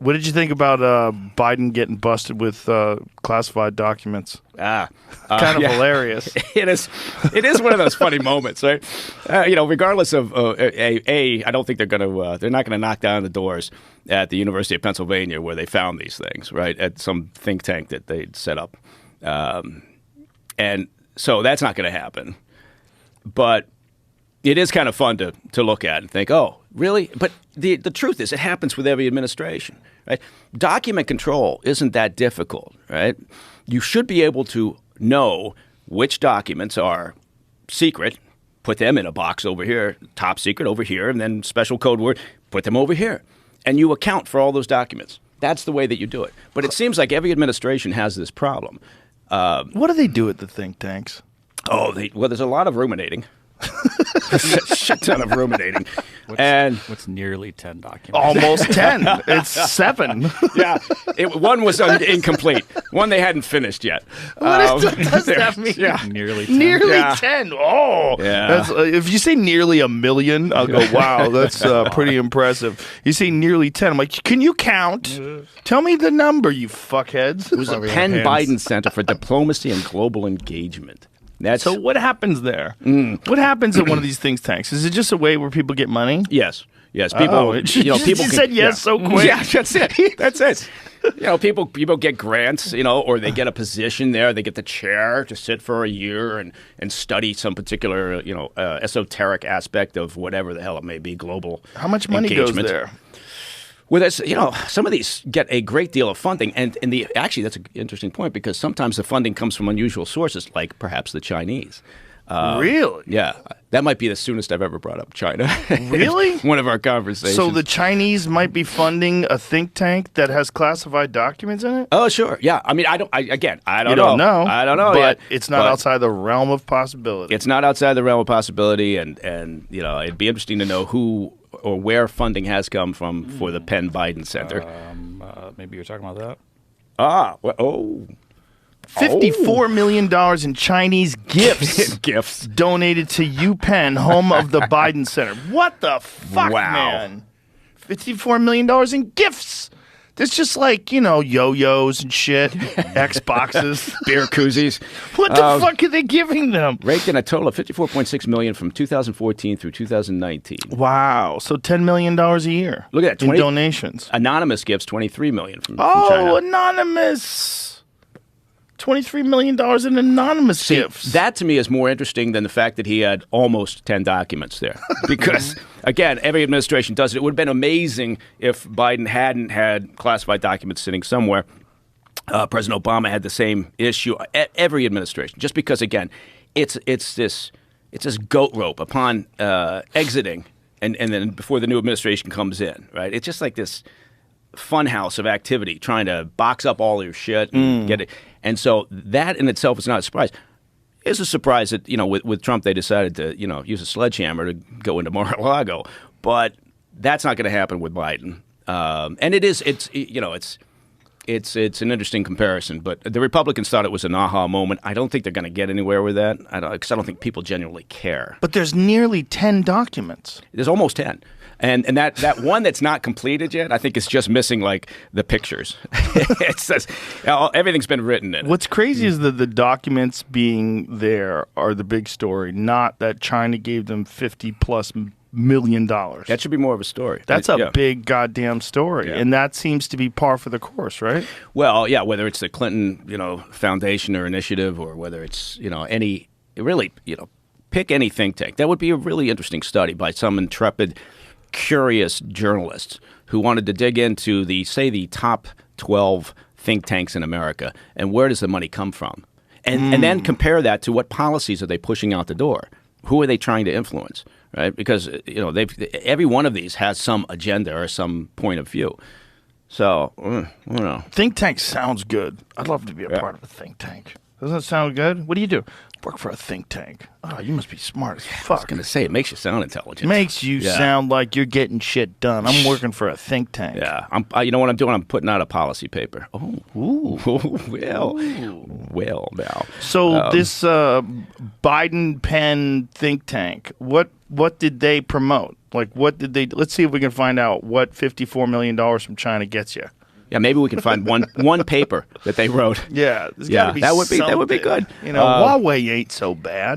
What did you think about Biden getting busted with classified documents? Kind of hilarious. It is one of those funny moments, right? Regardless of I don't think they're not going to knock down the doors at the University of Pennsylvania where they found these things, right? At some think tank that they'd set up, and so that's not going to happen. But it is kind of fun to look at and think, oh, really? But the truth is, it happens with every administration, right? Document control isn't that difficult, right? You should be able to know which documents are secret, put them in a box over here, top secret over here, and then special code word, put them over here. And you account for all those documents. That's the way that you do it. But it seems like every administration has this problem. What do they do at the think tanks? There's a lot of ruminating. A shit ton of ruminating. What's nearly 10 documents? Almost 10. It's 7. Yeah. One was incomplete. One they hadn't finished yet. What does that mean? Yeah. Nearly 10. Nearly 10. Oh. Yeah. That's, if you say nearly 1 million, I'll go, wow, that's pretty impressive. You say nearly 10. I'm like, can you count? Tell me the number, you fuckheads. It was a Penn Biden Center for Diplomacy and Global Engagement. So what happens there? What happens at one of these think tanks? Is it just a way where people get money? Yes. People. People said yes so quick. Yeah, that's it. That's it. People get grants, or they get a position there. They get the chair to sit for a year and study some particular, esoteric aspect of whatever the hell it may be, global. How much money goes there? Well, some of these get a great deal of funding, and actually that's an interesting point because sometimes the funding comes from unusual sources, like perhaps the Chinese. Really? Yeah, that might be the soonest I've ever brought up China. Really? One of our conversations. So the Chinese might be funding a think tank that has classified documents in it? Oh, sure. Yeah. I mean, I don't know. You don't know. I don't know but yet. It's not outside the realm of possibility. It's not outside the realm of possibility, and it'd be interesting to know who or where funding has come from for the Penn Biden Center. Maybe you're talking about that. $54 million in Chinese gifts donated to UPenn, home of the Biden Center. What the fuck, man? $54 million in gifts. There's just like, yo-yos and shit, Xboxes, beer koozies. What the fuck are they giving them? Raked in a total of $54.6 million from 2014 through 2019. Wow. So $10 million a year. Look at that. In donations. Anonymous gifts, $23 million from China. Oh, anonymous. $23 million in anonymous gifts. That to me is more interesting than the fact that he had almost 10 documents there. Because, again, every administration does it. It would have been amazing if Biden hadn't had classified documents sitting somewhere. President Obama had the same issue. Every administration. Just because, again, it's this goat rope upon exiting and then before the new administration comes in, right? It's just like this funhouse of activity trying to box up all your shit and get it. And so that in itself is not a surprise. It's a surprise that, with Trump they decided to, use a sledgehammer to go into Mar-a-Lago. But that's not going to happen with Biden. And it's an interesting comparison. But the Republicans thought it was an aha moment. I don't think they're going to get anywhere with that because I don't think people genuinely care. But there's nearly 10 documents. There's almost 10. And that one that's not completed yet, I think is just missing like the pictures. It says everything's been written in it. What's crazy is that the documents being there are the big story, not that China gave them $50+ million. That should be more of a story. That's a big goddamn story, and that seems to be par for the course, right? Well, yeah. Whether it's the Clinton, foundation or initiative, or whether it's pick any think tank. That would be a really interesting study by some intrepid, curious journalists who wanted to dig into the top 12 think tanks in America and where does the money come from, and then compare that to what policies are they pushing out the door. Who are they trying to influence? Right, because every one of these has some agenda or some point of view. So, I don't know. Think tank sounds good. I'd love to be a part of a think tank. Doesn't that sound good? What do you do? Work for a think tank. Oh, you must be smart as fuck. I was going to say, it makes you sound intelligent. Makes you sound like you're getting shit done. I'm working for a think tank. Yeah. You know what I'm doing? I'm putting out a policy paper. Oh. Ooh. Well, now. So this Biden Penn think tank, what did they promote? Like, what did they? Let's see if we can find out what $54 million from China gets you. Yeah, maybe we can find one paper that they wrote. Yeah, there's got to be that would be something. good. You know, Huawei ain't so bad.